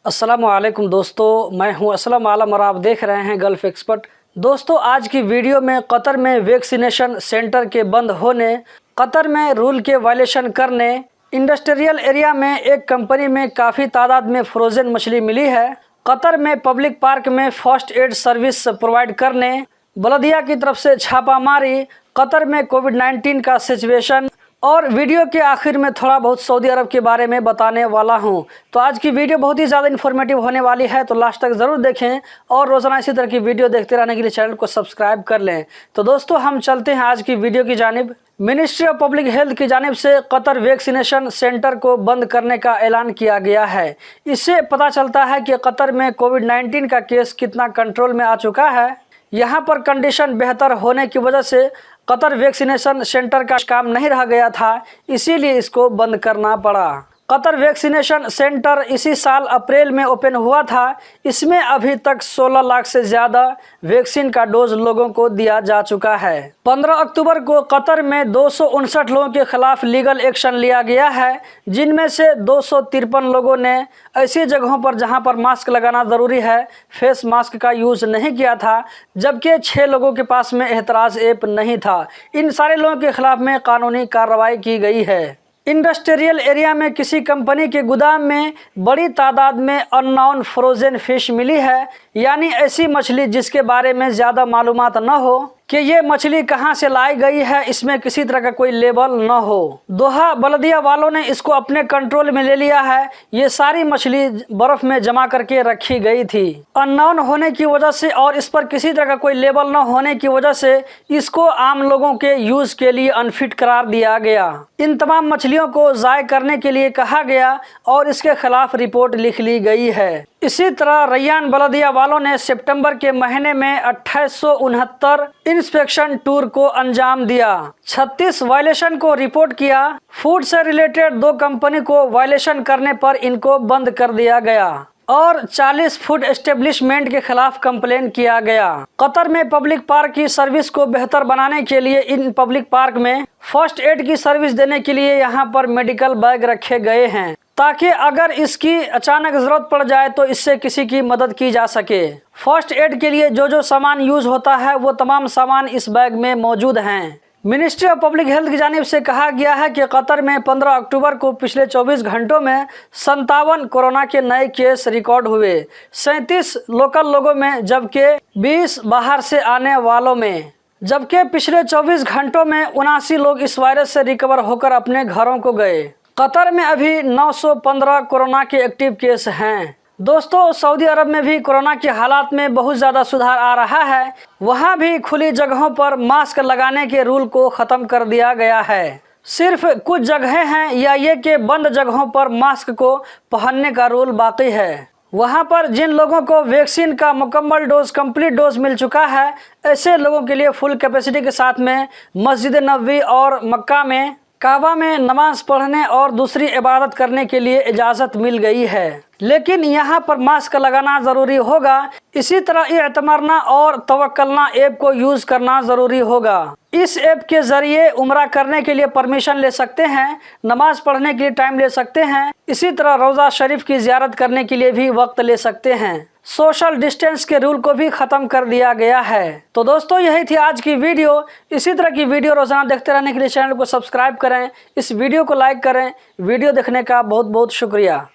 अस्सलामुअलैकुम दोस्तों, मैं हूं असलम आलम और आप देख रहे हैं गल्फ एक्सपर्ट। दोस्तों, आज की वीडियो में कतर में वैक्सीनेशन सेंटर के बंद होने, कतर में रूल के वायलेशन करने, इंडस्ट्रियल एरिया में एक कंपनी में काफ़ी तादाद में फ्रोज़न मछली मिली है, कतर में पब्लिक पार्क में फर्स्ट एड सर्विस प्रोवाइड करने, बलदिया की तरफ से छापामारी, कतर में कोविड-19 का सिचुएशन और वीडियो के आखिर में थोड़ा बहुत सऊदी अरब के बारे में बताने वाला हूं। तो आज की वीडियो बहुत ही ज़्यादा इन्फॉर्मेटिव होने वाली है, तो लास्ट तक ज़रूर देखें और रोज़ाना इसी तरह की वीडियो देखते रहने के लिए चैनल को सब्सक्राइब कर लें। तो दोस्तों, हम चलते हैं आज की वीडियो की जानिब। मिनिस्ट्री ऑफ पब्लिक हेल्थ की जानिब से कतर वैक्सीनेशन सेंटर को बंद करने का ऐलान किया गया है। इससे पता चलता है कि कतर में कोविड-19 का केस कितना कंट्रोल में आ चुका है। यहाँ पर कंडीशन बेहतर होने की वजह से कतर वैक्सीनेशन सेंटर का काम नहीं रह गया था, इसीलिए इसको बंद करना पड़ा। कतर वैक्सीनेशन सेंटर इसी साल अप्रैल में ओपन हुआ था। इसमें अभी तक 16 लाख से ज़्यादा वैक्सीन का डोज लोगों को दिया जा चुका है। 15 अक्टूबर को कतर में 259 लोगों के खिलाफ लीगल एक्शन लिया गया है, जिनमें से 253 लोगों ने ऐसी जगहों पर जहां पर मास्क लगाना ज़रूरी है फेस मास्क का यूज़ नहीं किया था, जबकि 6 लोगों के पास में एतराज़ ऐप नहीं था। इन सारे लोगों के खिलाफ में कानूनी कार्रवाई की गई है। इंडस्ट्रियल एरिया में किसी कंपनी के गोदाम में बड़ी तादाद में अननोन फ्रोज़न फिश मिली है, यानी ऐसी मछली जिसके बारे में ज़्यादा मालूमात न हो कि ये मछली कहां से लाई गई है, इसमें किसी तरह का कोई लेबल न हो। दोहा बलदिया वालों ने इसको अपने कंट्रोल में ले लिया है। ये सारी मछली बर्फ में जमा करके रखी गई थी। अननोन होने की वजह से और इस पर किसी तरह का कोई लेबल न होने की वजह से इसको आम लोगों के यूज के लिए अनफिट करार दिया गया। इन तमाम मछलियों को ज़ाय करने के लिए कहा गया और इसके खिलाफ रिपोर्ट लिख ली गई है। इसी तरह रैयान बलदिया वालों ने सितंबर के महीने में 2869 इंस्पेक्शन टूर को अंजाम दिया। 36 वायलेशन को रिपोर्ट किया। फूड से रिलेटेड 2 कंपनी को वायलेशन करने पर इनको बंद कर दिया गया और 40 फूड एस्टेब्लिशमेंट के खिलाफ कंप्लेन किया गया। कतर में पब्लिक पार्क की सर्विस को बेहतर बनाने के लिए इन पब्लिक पार्क में फर्स्ट एड की सर्विस देने के लिए यहाँ पर मेडिकल बैग रखे गए हैं, ताकि अगर इसकी अचानक ज़रूरत पड़ जाए तो इससे किसी की मदद की जा सके। फर्स्ट एड के लिए जो जो सामान यूज़ होता है वो तमाम सामान इस बैग में मौजूद हैं। मिनिस्ट्री ऑफ पब्लिक हेल्थ की जानिब से कहा गया है कि कतर में 15 अक्टूबर को पिछले 24 घंटों में 57 कोरोना के नए केस रिकॉर्ड हुए, 37 लोकल लोगों में जबकि 20 बाहर से आने वालों में। जबकि पिछले 24 घंटों में 79 लोग इस वायरस से रिकवर होकर अपने घरों को गए। कतर में अभी 915 कोरोना के एक्टिव केस हैं। दोस्तों, सऊदी अरब में भी कोरोना के हालात में बहुत ज़्यादा सुधार आ रहा है। वहाँ भी खुली जगहों पर मास्क लगाने के रूल को ख़त्म कर दिया गया है। सिर्फ कुछ जगहें हैं या ये कि बंद जगहों पर मास्क को पहनने का रूल बाकी है। वहाँ पर जिन लोगों को वैक्सीन का मुकम्मल डोज कंप्लीट डोज मिल चुका है, ऐसे लोगों के लिए फुल कैपेसिटी के साथ में मस्जिद नबवी और मक्का में काबा में नमाज पढ़ने और दूसरी इबादत करने के लिए इजाज़त मिल गई है, लेकिन यहाँ पर मास्क लगाना ज़रूरी होगा। इसी तरह इत्मरना और तवक्कलना ऐप को यूज़ करना ज़रूरी होगा। इस ऐप के ज़रिए उम्रा करने के लिए परमिशन ले सकते हैं, नमाज पढ़ने के लिए टाइम ले सकते हैं, इसी तरह रोज़ा शरीफ की ज़ियारत करने के लिए भी वक्त ले सकते हैं। सोशल डिस्टेंस के रूल को भी ख़त्म कर दिया गया है। तो दोस्तों, यही थी आज की वीडियो। इसी तरह की वीडियो रोज़ाना देखते रहने के लिए चैनल को सब्सक्राइब करें, इस वीडियो को लाइक करें। वीडियो देखने का बहुत बहुत शुक्रिया।